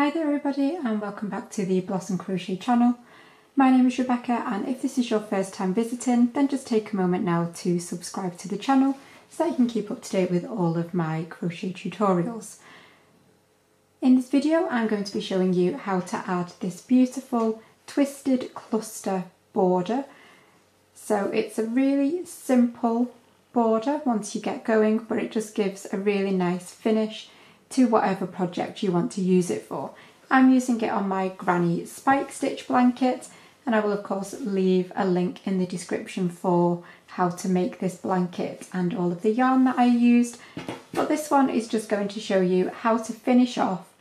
Hi there everybody and welcome back to the Blossom Crochet channel. My name is Rebecca, and if this is your first time visiting, then just take a moment now to subscribe to the channel so that you can keep up to date with all of my crochet tutorials. In this video I'm going to be showing you how to add this beautiful twisted cluster border. So it's a really simple border once you get going, but it just gives a really nice finish to whatever project you want to use it for. I'm using it on my granny spike stitch blanket, and I will of course leave a link in the description for how to make this blanket and all of the yarn that I used. But this one is just going to show you how to finish off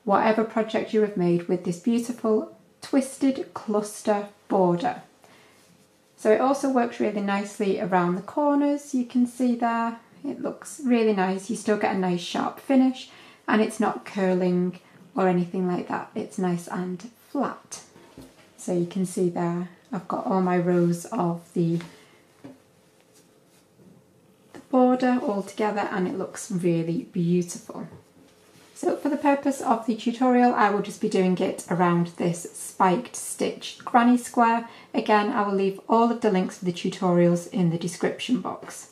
whatever project you have made with this beautiful twisted cluster border. So it also works really nicely around the corners, you can see there. It looks really nice, you still get a nice sharp finish, and it's not curling or anything like that, it's nice and flat. So you can see there I've got all my rows of the border all together and it looks really beautiful. So for the purpose of the tutorial I will just be doing it around this spiked stitch granny square. Again, I will leave all of the links for the tutorials in the description box.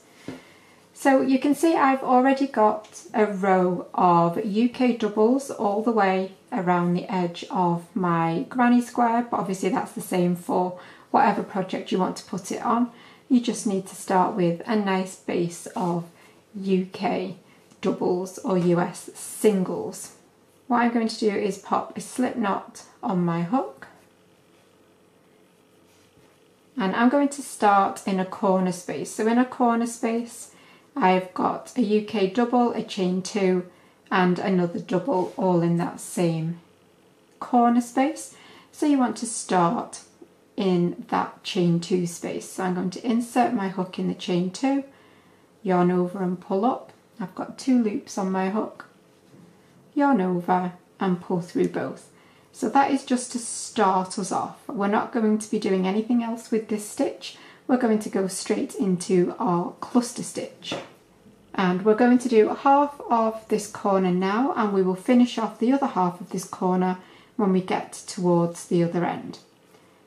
So you can see I've already got a row of UK doubles all the way around the edge of my granny square, but obviously that's the same for whatever project you want to put it on. You just need to start with a nice base of UK doubles or US singles. What I'm going to do is pop a slip knot on my hook, and I'm going to start in a corner space. So in a corner space I've got a UK double, a chain 2 and another double all in that same corner space. So you want to start in that chain 2 space. So I'm going to insert my hook in the chain 2, yarn over and pull up. I've got 2 loops on my hook, yarn over and pull through both. So that is just to start us off. We're not going to be doing anything else with this stitch. We're going to go straight into our cluster stitch. And we're going to do half of this corner now, and we will finish off the other half of this corner when we get towards the other end.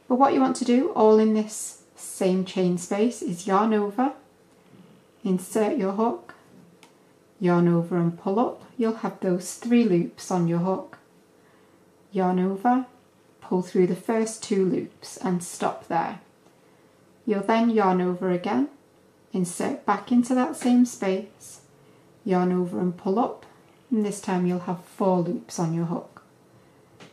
But what you want to do all in this same chain space is yarn over, insert your hook, yarn over and pull up. You'll have those 3 loops on your hook, yarn over, pull through the first 2 loops and stop there. You'll then yarn over again, insert back into that same space, yarn over and pull up, and this time you'll have 4 loops on your hook.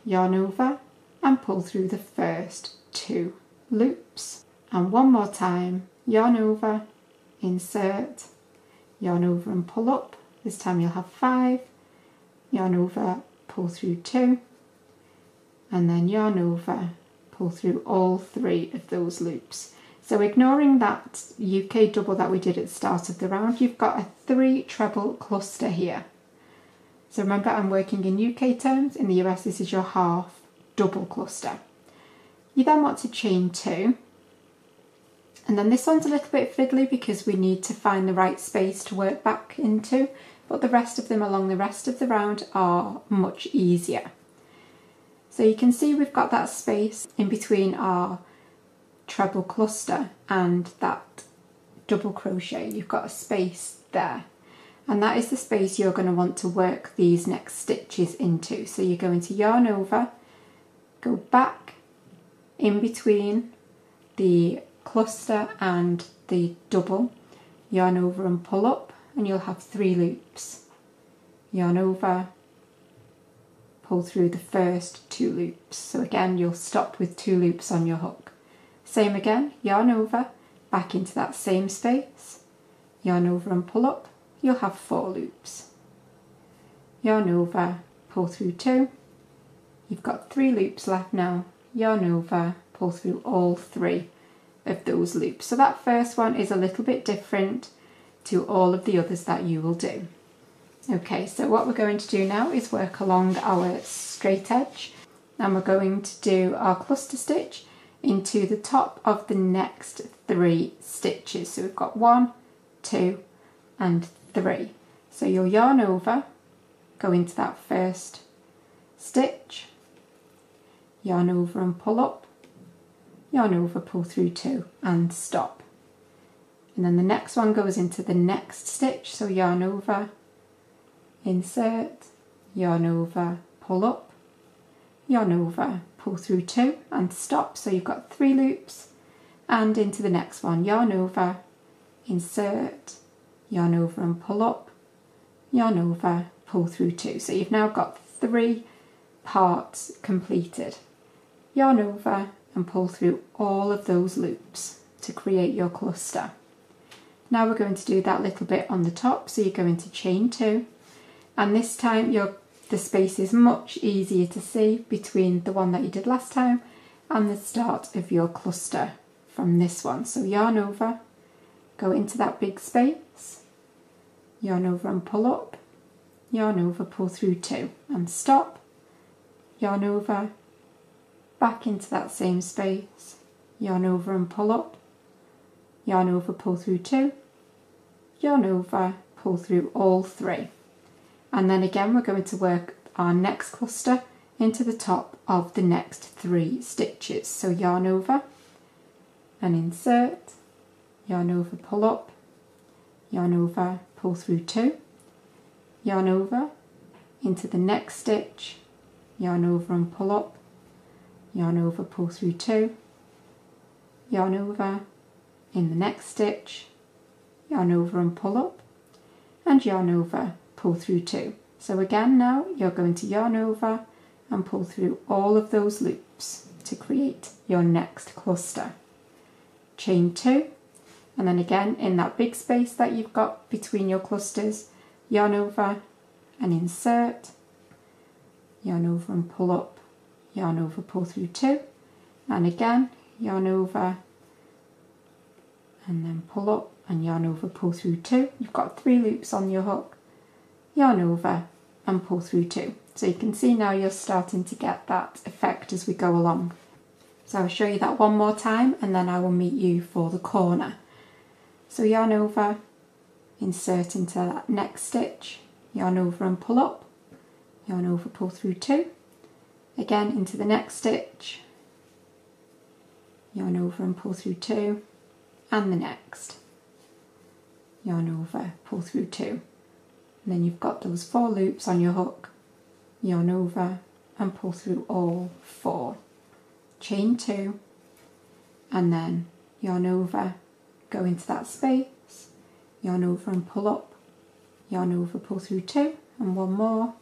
Yarn over and pull through the first 2 loops. And one more time, yarn over, insert, yarn over and pull up, this time you'll have 5, yarn over, pull through 2, and then yarn over, pull through all 3 of those loops. So ignoring that UK double that we did at the start of the round, you've got a 3 treble cluster here. So remember, I'm working in UK terms, in the US this is your half double cluster. You then want to chain 2, and then this one's a little bit fiddly because we need to find the right space to work back into, but the rest of them along the rest of the round are much easier. So you can see we've got that space in between our treble cluster and that double crochet. You've got a space there, and that is the space you're going to want to work these next stitches into. So you're going to yarn over, go back in between the cluster and the double, yarn over and pull up, and you'll have 3 loops. Yarn over, pull through the first 2 loops. So again you'll stop with 2 loops on your hook. Same again, yarn over, back into that same space, yarn over and pull up, you'll have 4 loops. Yarn over, pull through 2, you've got 3 loops left now, yarn over, pull through all 3 of those loops. So that first one is a little bit different to all of the others that you will do. Okay, so what we're going to do now is work along our straight edge, and we're going to do our cluster stitch into the top of the next 3 stitches. So we've got 1, 2 and 3. So you'll yarn over, go into that first stitch, yarn over and pull up, yarn over, pull through 2 and stop. And then the next one goes into the next stitch, so yarn over, insert, yarn over, pull up, yarn over, pull through 2 and stop. So you've got 3 loops, and into the next one, yarn over, insert, yarn over and pull up, yarn over, pull through 2. So you've now got 3 parts completed. Yarn over and pull through all of those loops to create your cluster. Now we're going to do that little bit on the top, so you're going to chain 2, and this time the space is much easier to see between the one that you did last time and the start of your cluster from this one. So yarn over, go into that big space, yarn over and pull up, yarn over, pull through 2 and stop, yarn over, back into that same space, yarn over and pull up, yarn over, pull through 2, yarn over, pull through all 3. And then again we're going to work our next cluster into the top of the next 3 stitches. So yarn over and insert, yarn over, pull up, yarn over, pull through 2, yarn over, into the next stitch, yarn over and pull up, yarn over, pull through 2, yarn over, in the next stitch, yarn over and pull up, and yarn over, pull through 2. So again now you're going to yarn over and pull through all of those loops to create your next cluster. Chain 2, and then again in that big space that you've got between your clusters, yarn over and insert, yarn over and pull up, yarn over, pull through 2, and again yarn over and then pull up and yarn over, pull through 2. You've got 3 loops on your hook, yarn over and pull through 2. So you can see now you're starting to get that effect as we go along. So I'll show you that one more time and then I will meet you for the corner. So yarn over, insert into that next stitch, yarn over and pull up, yarn over, pull through 2, again into the next stitch, yarn over and pull through 2, and the next, yarn over, pull through 2, and then you've got those 4 loops on your hook, yarn over and pull through all 4, chain 2, and then yarn over, go into that space, yarn over and pull up, yarn over, pull through 2, and 1 more,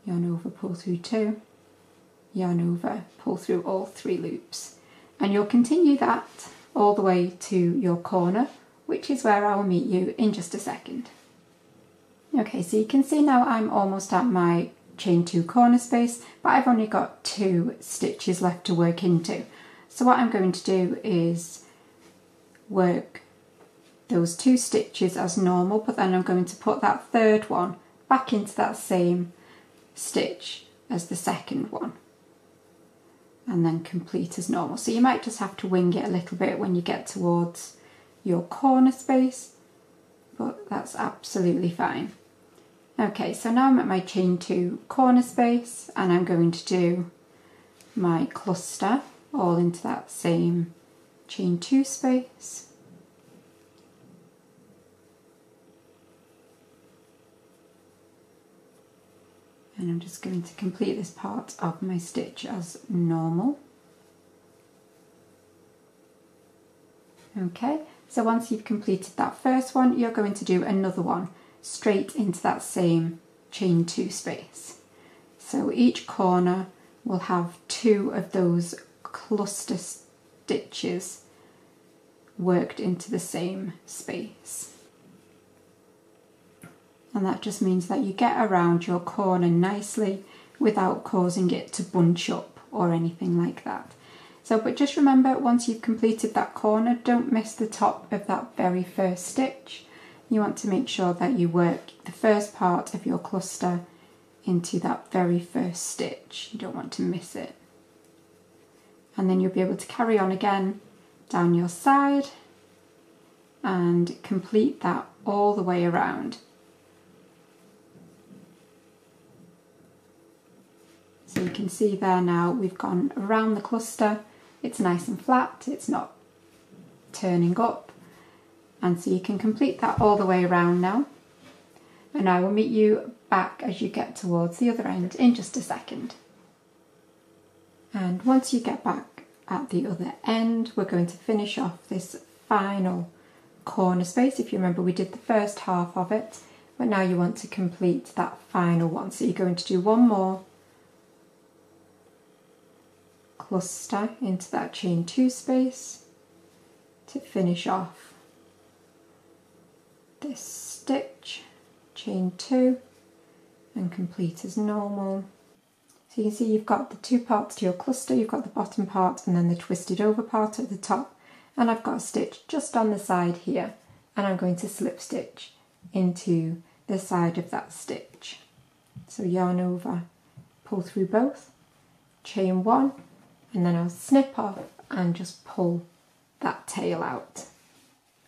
yarn over, pull through 2, yarn over, pull through all 3 loops, and you'll continue that all the way to your corner, which is where I will meet you in just a second. Okay, so you can see now I'm almost at my chain 2 corner space, but I've only got 2 stitches left to work into. So what I'm going to do is work those 2 stitches as normal, but then I'm going to put that 3rd one back into that same stitch as the 2nd one, and then complete as normal. So you might just have to wing it a little bit when you get towards your corner space, but that's absolutely fine. Okay, so now I'm at my chain 2 corner space and I'm going to do my cluster all into that same chain 2 space. And I'm just going to complete this part of my stitch as normal. Okay, so once you've completed that first one, you're going to do another one straight into that same chain 2 space. So each corner will have 2 of those cluster stitches worked into the same space. And that just means that you get around your corner nicely without causing it to bunch up or anything like that. So, but just remember, once you've completed that corner, don't miss the top of that very first stitch. You want to make sure that you work the first part of your cluster into that very first stitch. You don't want to miss it. And then you'll be able to carry on again down your side and complete that all the way around. can see there now we've gone around the cluster. It's nice and flat, it's not turning up. And so you can complete that all the way around now. And I will meet you back as you get towards the other end in just a second. And once you get back at the other end, we're going to finish off this final corner space. If you remember, we did the first half of it, but now you want to complete that final one. So you're going to do one more cluster into that chain 2 space to finish off this stitch, chain 2, and complete as normal. So you can see you've got the 2 parts to your cluster, you've got the bottom part and then the twisted over part at the top, and I've got a stitch just on the side here, and I'm going to slip stitch into the side of that stitch. So yarn over, pull through both, chain 1, and then I'll snip off and just pull that tail out.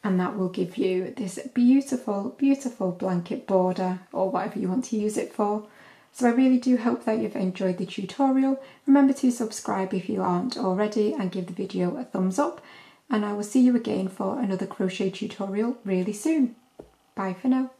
And that will give you this beautiful, beautiful blanket border, or whatever you want to use it for. So I really do hope that you've enjoyed the tutorial. Remember to subscribe if you aren't already and give the video a thumbs up. And I will see you again for another crochet tutorial really soon. Bye for now.